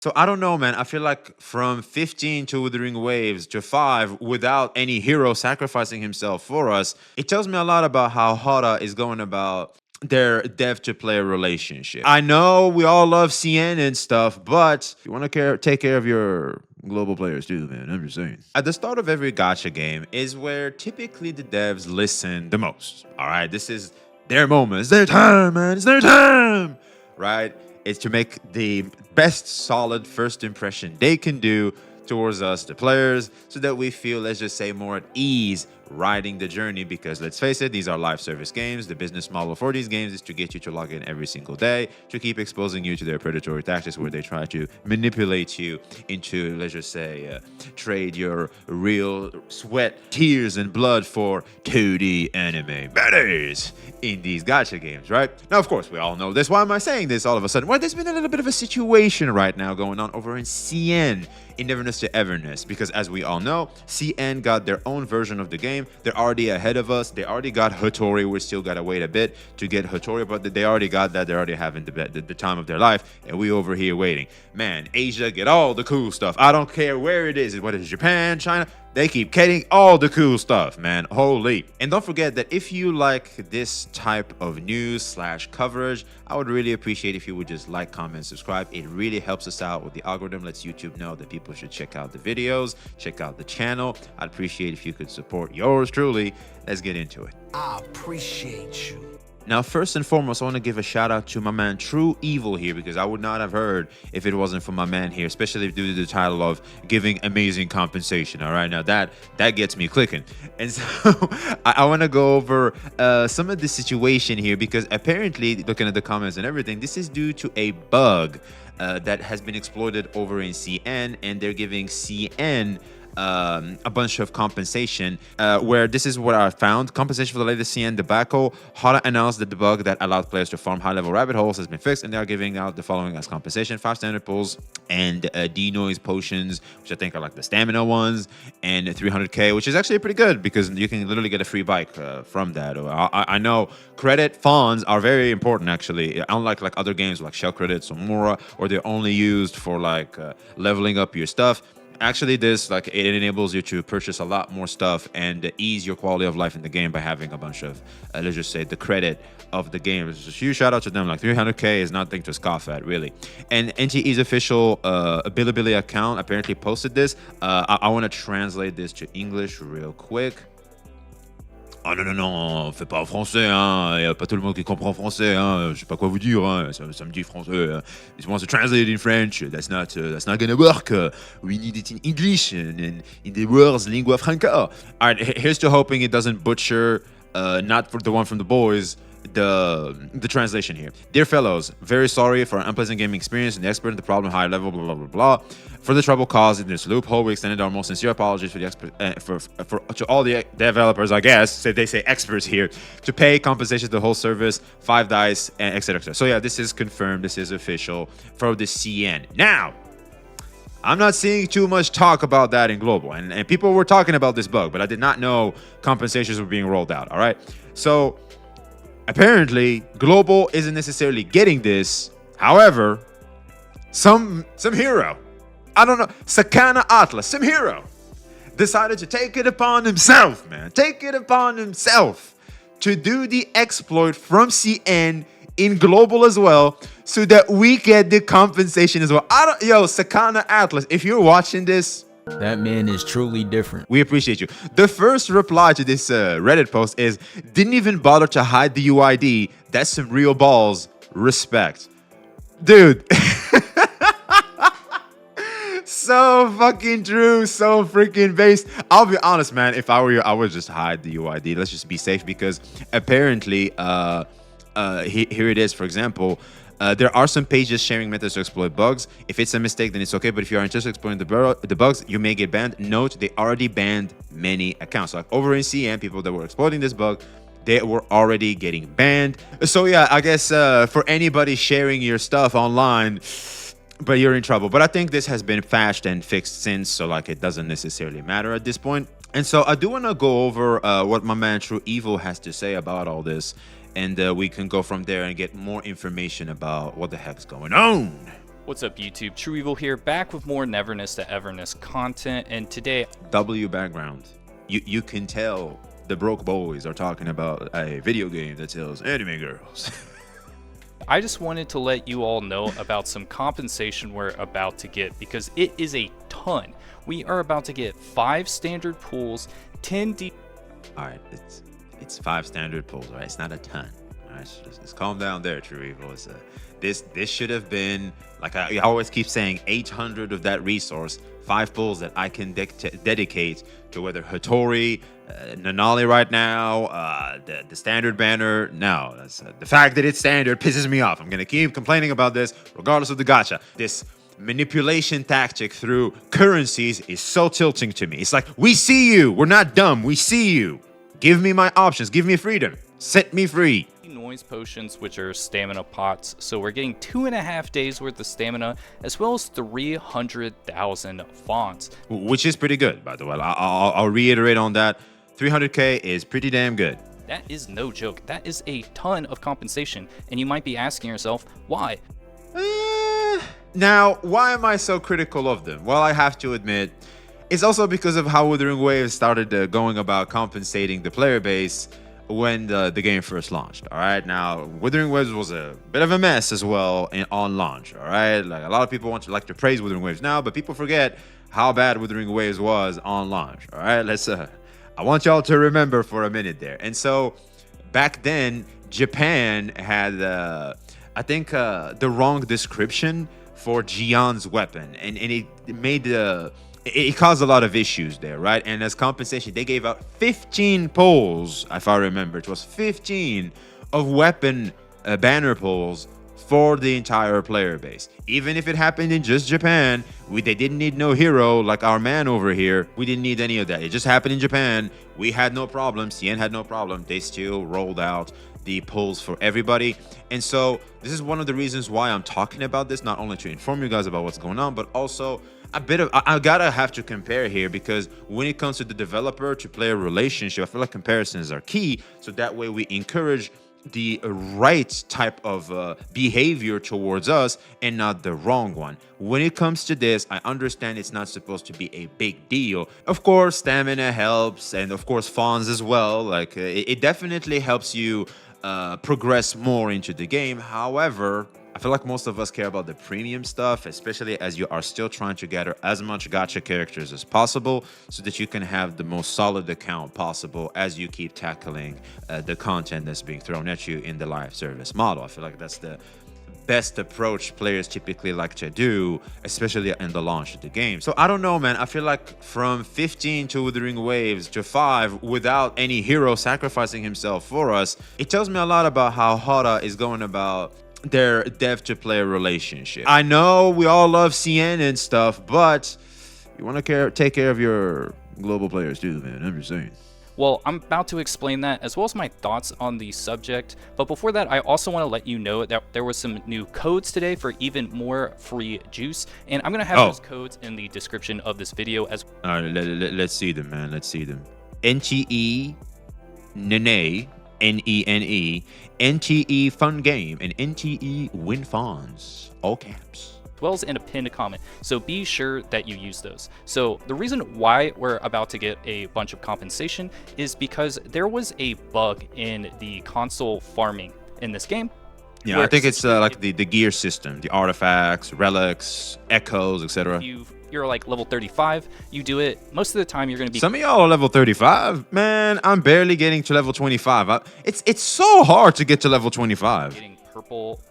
So I don't know, man. I feel like from 15 to Withering Waves to 5 without any hero sacrificing himself for us, it tells me a lot about how Hara is going about their dev to player relationship. I know we all love CN and stuff, but you want to take care of your global players too, man. I'm just saying. At the start of every gacha game is where typically the devs listen the most. All right, this is their moment. It's their time, man. It's their time, right? Is to make the best solid first impression they can do towards us, the players, so that we feel, let's just say, more at ease riding the journey. Because let's face it, these are live service games. The business model for these games is to get you to log in every single day, to keep exposing you to their predatory tactics where they try to manipulate you into, let's just say, trade your real sweat, tears, and blood for 2D anime baddies in these gacha games, right? Now, of course, we all know this. Why am I saying this all of a sudden? Well, there's been a little bit of a situation right now going on over in CN, in Neverness to Everness, because as we all know, CN got their own version of the game. They're already ahead of us. They already got Hattori. We still gotta wait a bit to get Hattori, but they already got that. They're already having the time of their life, and we over here waiting. Man, Asia get all the cool stuff. I don't care where it is. What is Japan, China? They keep getting all the cool stuff, man. Holy. And don't forget that if you like this type of news / coverage, I would really appreciate if you would just like, comment, subscribe. It really helps us out with the algorithm, lets YouTube know that people should check out the videos, check out the channel. I'd appreciate if you could support yours truly. Let's get into it. I appreciate you. Now, first and foremost, I want to give a shout out to my man True Evil here, because I would not have heard if it wasn't for my man here, especially due to the title of giving amazing compensation. All right, now that gets me clicking. And so I want to go over some of the situation here, because apparently, looking at the comments and everything, this is due to a bug that has been exploited over in CN, and they're giving CN a bunch of compensation, where this is what I found. Compensation for the latest CN debacle. Hara announced that the bug that allowed players to farm high-level rabbit holes has been fixed, and they are giving out the following as compensation: 5 standard pulls and D-noise potions, which I think are like the stamina ones, and 300k, which is actually pretty good because you can literally get a free bike from that. I know credit funds are very important, actually, unlike like other games like shell credits or Mora, or they're only used for like leveling up your stuff. Actually, this, like, it enables you to purchase a lot more stuff and ease your quality of life in the game by having a bunch of, let's just say, the credit of the game. It's a huge shout out to them. Like 300k is nothing to scoff at, really. And NTE's official Bilibili account apparently posted this. I want to translate this to English real quick. Ah non, non, non, fais pas en français, hein. Y a pas tout le monde qui comprend français, hein. Je sais pas quoi vous dire, hein. Ça me dit français. If you want to translate it in French, that's not gonna work. We need it in English, in the world's lingua franca. All right, here's to hoping it doesn't butcher, not for the one from the boys, the translation here. Dear fellows, very sorry for an unpleasant gaming experience and the expert in the problem, high level, blah, blah, blah, blah. For the trouble caused in this loophole, we extended our most sincere apologies for the to all the developers, I guess, so they say experts here, to pay compensation to the whole service, 5 dice, and etc. etc. So yeah, this is confirmed, this is official for the CN. Now, I'm not seeing too much talk about that in global, and people were talking about this bug, but I did not know compensations were being rolled out, all right? So, apparently, global isn't necessarily getting this. However, some hero, I don't know, Sakana Atlas, some hero, decided to take it upon himself, man. Take it upon himself to do the exploit from CN in global as well, so that we get the compensation as well. Yo, Sakana Atlas, if you're watching this, that man is truly different. We appreciate you. The first reply to this Reddit post is, didn't even bother to hide the UID. That's some real balls. Respect. Dude. So fucking true. So freaking based. I'll be honest, man. If I were you, I would just hide the UID. Let's just be safe, because apparently, here it is, for example, there are some pages sharing methods to exploit bugs. If it's a mistake, then it's okay. But if you are interested in exploiting the bugs, you may get banned. Note, they already banned many accounts. Like over in CN, people that were exploiting this bug, they were already getting banned. So yeah, I guess for anybody sharing your stuff online, but you're in trouble. But I think this has been patched and fixed since, so like it doesn't necessarily matter at this point. And so I do want to go over what my man True Evil has to say about all this. And we can go from there and get more information about what the heck's going on. What's up YouTube, True Evil here, back with more Neverness to Everness content, and today... W background. You can tell the broke boys are talking about a video game that sells anime girls. I just wanted to let you all know about some compensation we're about to get, because it is a ton. We are about to get 5 standard pools, 10 deep... Alright, it's 5 standard pools, alright? It's not a ton. Alright, just calm down there, True Evil. This should have been, like I always keep saying, 800 of that resource, 5 pools that I can dedicate to whether Hattori, Nanali right now, the standard banner. No, that's, the fact that it's standard pisses me off. I'm gonna keep complaining about this regardless of the gacha. This manipulation tactic through currencies is so tilting to me. It's like, we see you, we're not dumb, we see you. Give me my options, give me freedom, set me free. Noise potions, which are stamina pots, so we're getting 2.5 days worth of stamina, as well as 300,000 fonts, which is pretty good, by the way. I'll reiterate on that. 300k is pretty damn good. That is no joke. That is a ton of compensation, and you might be asking yourself, why? Now, why am I so critical of them? Well, I have to admit, it's also because of how Withering Waves started going about compensating the player base when the game first launched. All right, now Withering Waves was a bit of a mess as well on launch. All right, like a lot of people like to praise Withering Waves now, but people forget how bad Withering Waves was on launch. All right, I want y'all to remember for a minute there. And so back then, Japan had I think the wrong description for Jian's weapon, and it made it caused a lot of issues there, right? And as compensation, they gave out 15 pulls, if I remember. It was 15 of weapon banner pulls for the entire player base. Even if it happened in just Japan, they didn't need no hero like our man over here. We didn't need any of that. It just happened in Japan. We had no problem. CN had no problem. They still rolled out the pulls for everybody. And so this is one of the reasons why I'm talking about this, not only to inform you guys about what's going on, but also a bit of, I gotta have to compare here, because when it comes to the developer to player relationship, I feel like comparisons are key. So that way we encourage the right type of behavior towards us and not the wrong one. When it comes to this, I understand it's not supposed to be a big deal. Of course, stamina helps, and of course, fawns as well. Like it definitely helps you progress more into the game. However, I feel like most of us care about the premium stuff, especially as you are still trying to gather as much gacha characters as possible so that you can have the most solid account possible as you keep tackling the content that's being thrown at you in the live service model. I feel like that's the best approach players typically like to do, especially in the launch of the game. So I don't know, man. I feel like from 15 to Withering Waves to 5 without any hero sacrificing himself for us, it tells me a lot about how Hara is going about their dev to player relationship. I know we all love CN and stuff, but you want to take care of your global players too, man. I'm just saying. Well, I'm about to explain that, as well as my thoughts on the subject. But before that, I also want to let you know that there was some new codes today for even more free juice, and I'm going to have those codes in the description of this video as well. All right, let's see them, man. Let's see them. NTE, Nene, NENE, NTE Fun Game, and NTE Win Fawns. All caps. As well as in a pinned comment, so be sure that you use those. So the reason why we're about to get a bunch of compensation is because there was a bug in the console farming in this game. Yeah, I think it's like the gear system, the artifacts, relics, echoes, etc. You're like level 35, you do it, most of the time you're going to be... Some of y'all are level 35. Man, I'm barely getting to level 25. It's so hard to get to level 25. Getting purple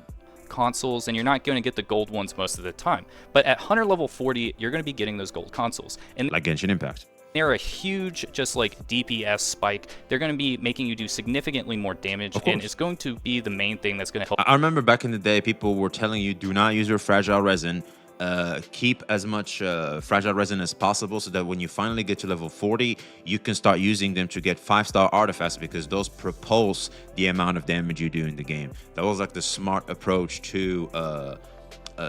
consoles, and you're not going to get the gold ones most of the time. But at Hunter level 40, you're going to be getting those gold consoles. And like Genshin Impact. They're a huge, just like DPS spike. They're going to be making you do significantly more damage, and it's going to be the main thing that's going to help. I remember back in the day, people were telling you, do not use your fragile resin. Keep as much fragile resin as possible so that when you finally get to level 40, you can start using them to get 5-star artifacts, because those propulse the amount of damage you do in the game. That was like the smart approach to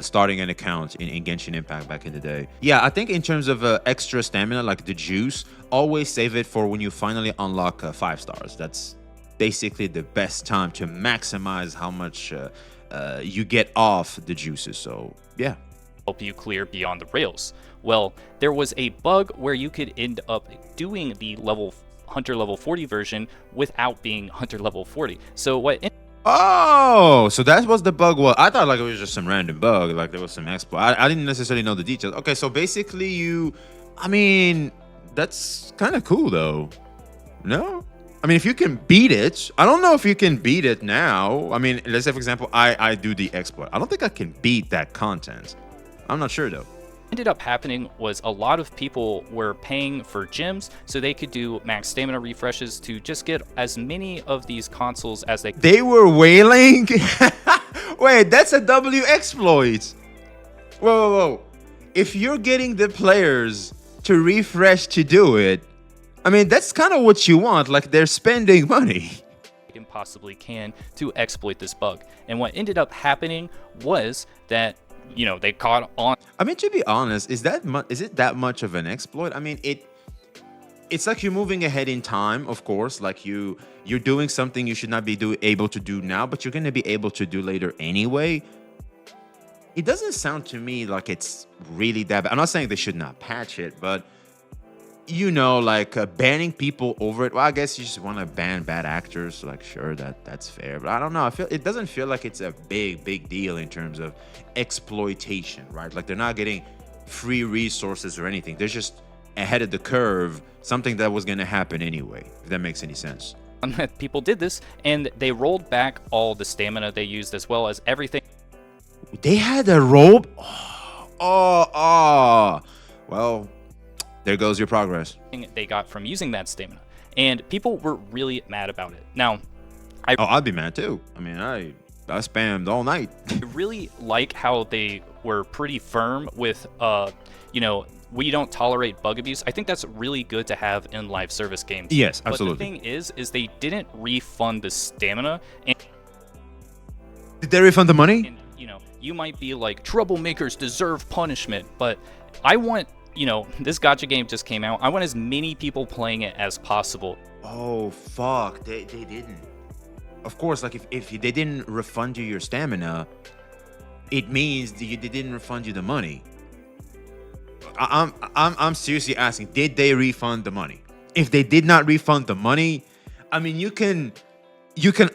starting an account in Genshin Impact back in the day. Yeah, I think in terms of extra stamina, like the juice, always save it for when you finally unlock 5 stars. That's basically the best time to maximize how much you get off the juices. So yeah. Help you clear beyond the rails. Well, there was a bug where you could end up doing the Hunter level 40 version without being Hunter level 40. So what? Oh, so that was the bug. Well, I thought like it was just some random bug, like there was some exploit. I didn't necessarily know the details. Okay, so basically I mean, that's kind of cool though. No? I mean, if you can beat it, I don't know if you can beat it now. I mean, let's say, for example, I do the exploit. I don't think I can beat that content. I'm not sure though. Ended up happening was a lot of people were paying for gems so they could do max stamina refreshes to just get as many of these consoles as they could. They were wailing? Wait, that's a W exploit. Whoa. If you're getting the players to refresh to do it, I mean, that's kind of what you want. Like, they're spending money. Possibly can to exploit this bug. And what ended up happening was that, you know, they caught on. I mean, to be honest, is it that much of an exploit? I mean, it's like you're moving ahead in time, of course. Like you're doing something you should not be able to do now, but you're going to be able to do later anyway. It doesn't sound to me like it's really that bad. I'm not saying they should not patch it, but you know, like banning people over it. Well, I guess you just want to ban bad actors. So like, sure, that's fair. But I don't know. It doesn't feel like it's a big deal in terms of exploitation, right? Like they're not getting free resources or anything. They're just ahead of the curve, something that was going to happen anyway, if that makes any sense. People did this, and they rolled back all the stamina they used as well as everything. They had a rope? Well, there goes your progress. They got from using that stamina, and people were really mad about it. Now, I'd be mad too. I mean, I spammed all night. I really like how they were pretty firm with, you know, we don't tolerate bug abuse. I think that's really good to have in live service games. Yes, absolutely. But the thing is they didn't refund the stamina. And did they refund the money? And, you know, you might be like, troublemakers deserve punishment, but I want, you know, this gacha game just came out. I want as many people playing it as possible. Oh, fuck. They didn't. Of course, like if they didn't refund you your stamina, it means they didn't refund you the money. I'm seriously asking, did they refund the money? If they did not refund the money, I mean, you can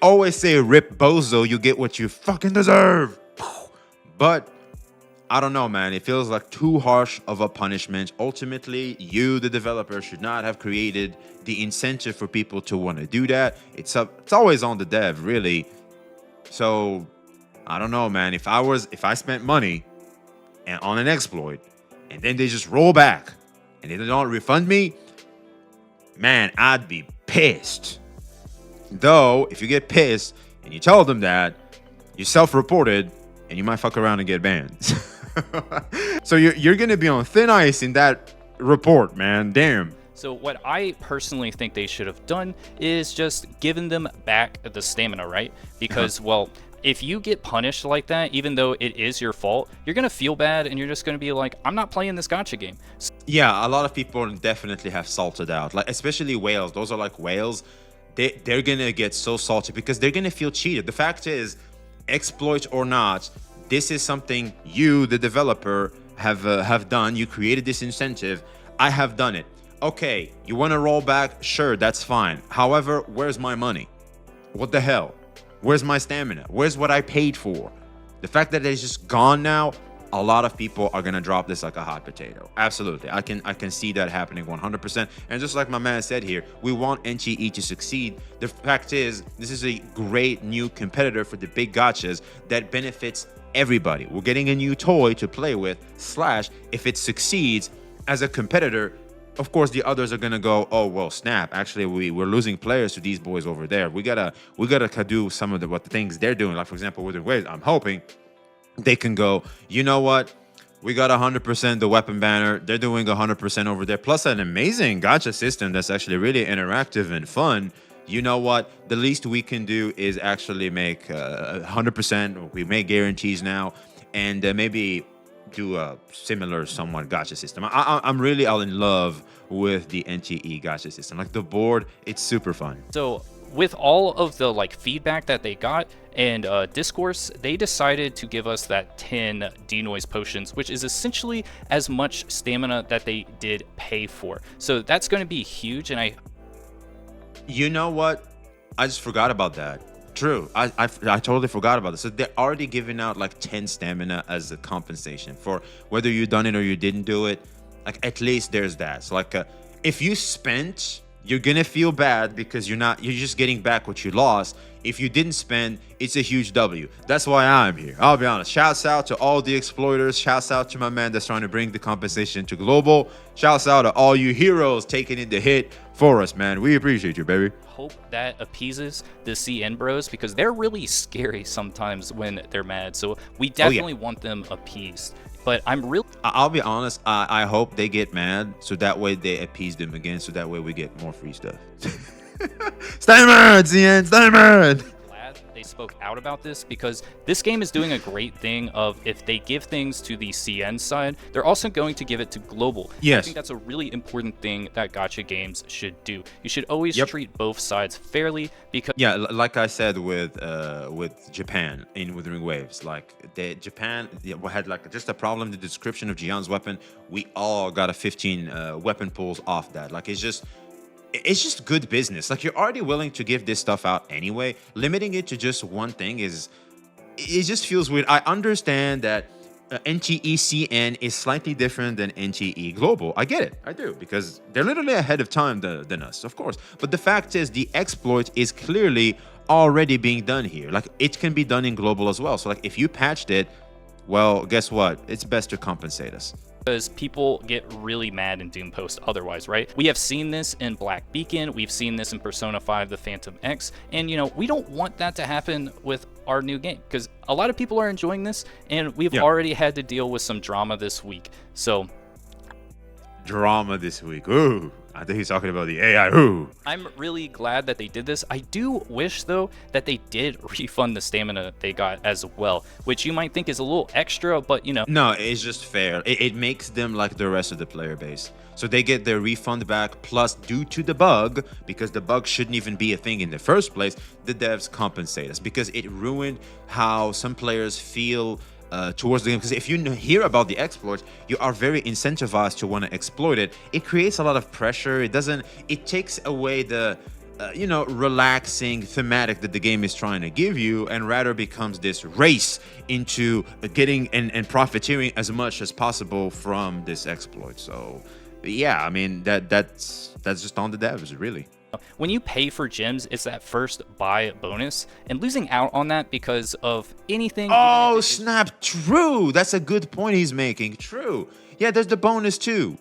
always say rip bozo, you get what you fucking deserve. But I don't know, man. It feels like too harsh of a punishment. Ultimately, you, the developer, should not have created the incentive for people to want to do that. It's always on the dev, really. So I don't know, man. If I spent money on an exploit and then they just roll back and they don't refund me, man, I'd be pissed. Though, if you get pissed and you tell them that, you self-reported and you might fuck around and get banned. So you're going to be on thin ice in that report, man. Damn. So what I personally think they should have done is just given them back the stamina, right? Because, well, if you get punished like that, even though it is your fault, you're going to feel bad and you're just going to be like, I'm not playing this gacha game. Yeah, a lot of people definitely have salted out, like especially whales. Those are like whales. They're going to get so salty because they're going to feel cheated. The fact is, exploit or not, this is something you, the developer, have done. You created this incentive. I have done it. Okay, you want to roll back? Sure, that's fine. However, where's my money? What the hell? Where's my stamina? Where's what I paid for? The fact that it's just gone now, a lot of people are gonna drop this like a hot potato. Absolutely, I can see that happening 100%. And just like my man said here, we want NTE to succeed. The fact is, this is a great new competitor for the big gachas that benefits everybody. We're getting a new toy to play with. / if it succeeds as a competitor, of course the others are gonna go, oh well, snap, actually we're losing players to these boys over there. We gotta do some of the things they're doing. Like for example with the waves, I'm hoping they can go, you know what, we got 100% the weapon banner, they're doing 100% over there, plus an amazing gacha system that's actually really interactive and fun. You know what, the least we can do is actually make 100%. We make guarantees now, and maybe do a similar somewhat gacha system. I'm really all in love with the NTE gacha system. Like the board, it's super fun. So with all of the like feedback that they got and discourse, they decided to give us that 10 denoise potions, which is essentially as much stamina that they did pay for. So that's going to be huge. And You know what? I just forgot about that. True. I totally forgot about this. So they're already giving out like 10 stamina as a compensation for whether you done it or you didn't do it. Like at least there's that. So like if you spent, you're gonna feel bad because you're just getting back what you lost. If you didn't spend, it's a huge W. That's why I'm here. I'll be honest. Shouts out to all the exploiters. Shouts out to my man that's trying to bring the compensation to global. Shouts out to all you heroes taking in the hit for us, man. We appreciate you, baby. hope that appeases the CN bros, because they're really scary sometimes when they're mad. So we definitely want them appeased. But I'll be honest, I hope they get mad so that way they appease them again, so that way we get more free stuff. Stay mad, CN, stay mad. glad they spoke out about this, because this game is doing a great thing of, if they give things to the CN side, they're also going to give it to global. Yes. I think that's a really important thing that gacha games should do. You should always treat both sides fairly, because like I said with Japan in Withering Waves, like Japan had like just a problem. The description of Jian's weapon, we all got a 15 weapon pulls off that. Like it's just good business. Like you're already willing to give this stuff out anyway. Limiting it to just one thing it just feels weird. I understand that NTE CN is slightly different than NTE Global. I get it. I do, because they're literally ahead of time than us, of course. But the fact is, the exploit is clearly already being done here. Like it can be done in Global as well. So like if you patched it, well, guess what? It's best to compensate us. because people get really mad in Doom Post otherwise, right? We have seen this in Black Beacon, we've seen this in Persona 5 The Phantom X, and you know, we don't want that to happen with our new game, because a lot of people are enjoying this, and we've already had to deal with some drama this week. So Drama this week. Ooh, I think he's talking about the AI. Ooh. I'm really glad that they did this. I do wish, though, that they did refund the stamina they got as well, which you might think is a little extra, but you know. No, it's just fair. It makes them like the rest of the player base. So they get their refund back, plus due to the bug, because the bug shouldn't even be a thing in the first place, the devs compensate us, because it ruined how some players feel towards the game. Because if you hear about the exploit, you are very incentivized to want to exploit it. It creates a lot of pressure. It takes away the relaxing thematic that the game is trying to give you, and rather becomes this race into getting and profiteering as much as possible from this exploit. So yeah, I mean that's just on the devs, really. When you pay for gems, it's that first buy bonus, and losing out on that because of anything. Oh snap! True, that's a good point he's making. True, yeah, there's the bonus too.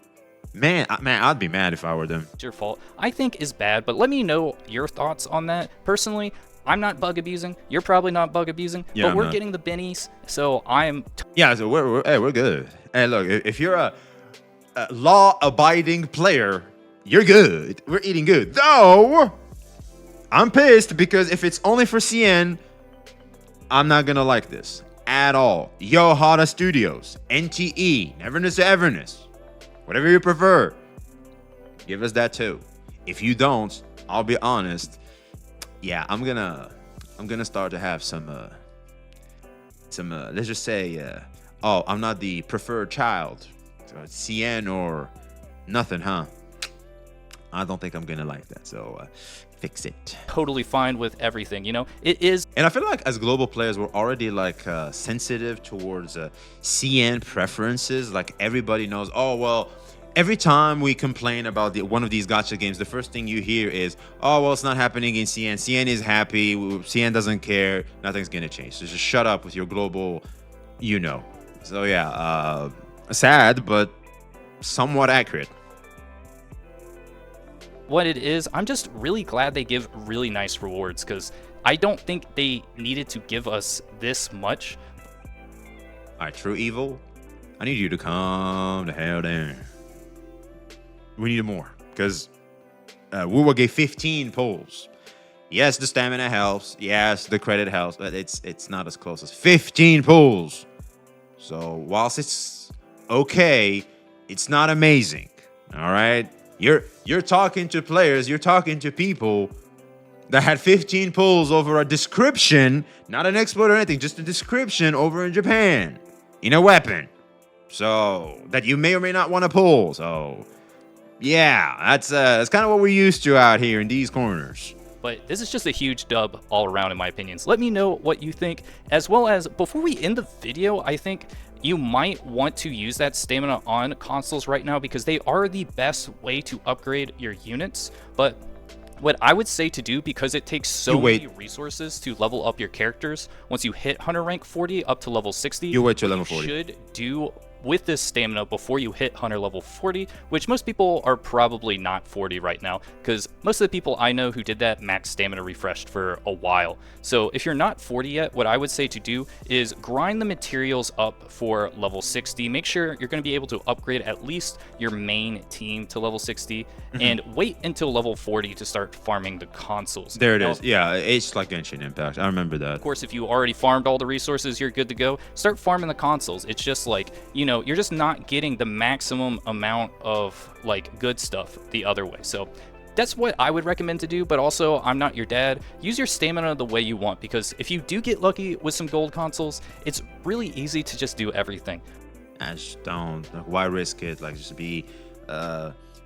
Man, I'd be mad if I were them. It's your fault, I think, is bad, but let me know your thoughts on that. Personally, I'm not bug abusing. You're probably not bug abusing, Yeah, but we're getting the bennies, so I'm. So we're good. Hey, look, if you're a law-abiding player, you're good. We're eating good. Though, I'm pissed because if it's only for CN, I'm not gonna like this at all. Yohara Studios, NTE, Neverness to Everness, whatever you prefer, give us that too. If you don't, I'll be honest. Yeah, I'm gonna start to have some let's just say, I'm not the preferred child, CN or nothing, huh? I don't think I'm gonna like that, so fix it. Totally fine with everything, you know? It is. And I feel like as global players, we're already like sensitive towards CN preferences. Like everybody knows, oh, well, every time we complain about one of these gacha games, the first thing you hear is, oh, well, it's not happening in CN. CN is happy. CN doesn't care. Nothing's gonna change. So just shut up with your global, So yeah, sad, but somewhat accurate. What it is, I'm just really glad they give really nice rewards, because I don't think they needed to give us this much. All right, True Evil, I need you to calm the hell down. We need more, because Wuwa gave 15 pulls. Yes, the stamina helps. Yes, the credit helps, but it's not as close as 15 pulls. So whilst it's okay, it's not amazing. All right. You're talking to players, you're talking to people that had 15 pulls over a description, not an exploit or anything, just a description over in Japan in a weapon. So that you may or may not want to pull. So yeah, that's kind of what we're used to out here in these corners. But this is just a huge dub all around in my opinions. Let me know what you think, as well as before we end the video, I think you might want to use that stamina on consoles right now because they are the best way to upgrade your units. But what I would say to do, because it takes so many resources to level up your characters, once you hit Hunter rank 40 up to level 60, you wait till level 40. Should do with this stamina before you hit Hunter level 40, which most people are probably not 40 right now, because most of the people I know who did that max stamina refreshed for a while. So if you're not 40 yet, what I would say to do is grind the materials up for level 60. Make sure you're going to be able to upgrade at least your main team to level 60, and wait until level 40 to start farming the consoles. There it is. Yeah, it's like Genshin Impact. I remember that. Of course, if you already farmed all the resources, you're good to go. Start farming the consoles. It's just like, you know, you're just not getting the maximum amount of like good stuff the other way. So that's what I would recommend to do, but also I'm not your dad. Use your stamina the way you want, because if you do get lucky with some gold consoles, it's really easy to just do everything. I just don't. Like, why risk it? Like, just be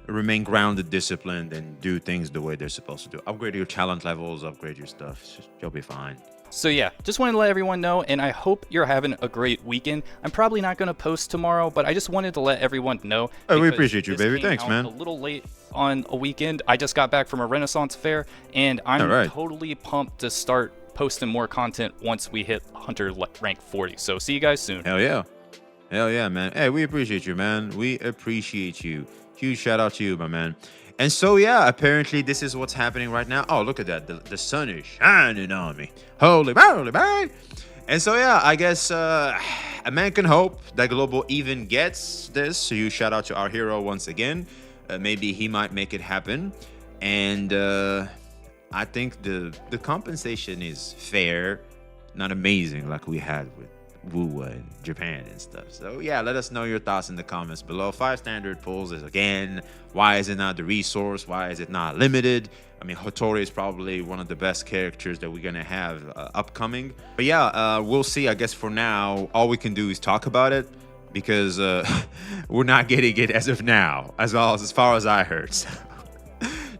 remain grounded, disciplined, and do things the way they're supposed to do. Upgrade your talent levels, upgrade your stuff. You'll be fine. So yeah, just wanted to let everyone know, and I hope you're having a great weekend. I'm probably not going to post tomorrow, but I just wanted to let everyone know. Oh, we appreciate you, baby. Thanks, man. A little late on a weekend. I just got back from a Renaissance fair, and I'm totally pumped to start posting more content once we hit Hunter rank 40. So see you guys soon. Hell yeah. Hell yeah, man. Hey, we appreciate you, man. We appreciate you. Huge shout out to you, my man. And so, yeah, apparently this is what's happening right now. Oh, look at that. The sun is shining on me. Holy moly, man. And so, yeah, I guess a man can hope that Global even gets this. So you shout out to our hero once again. Maybe he might make it happen. And I think the compensation is fair, not amazing like we had with Wu and Japan and stuff. So yeah, let us know your thoughts in the comments below. 5 standard pulls is, again, why is it not the resource? Why is it not limited? I mean, Hotori is probably one of the best characters that we're gonna have upcoming. But yeah, we'll see. I guess for now, all we can do is talk about it, because we're not getting it as of now, as far as I heard. So,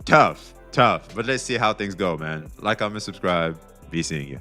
tough. But let's see how things go, man. Like, comment, subscribe. Be seeing you.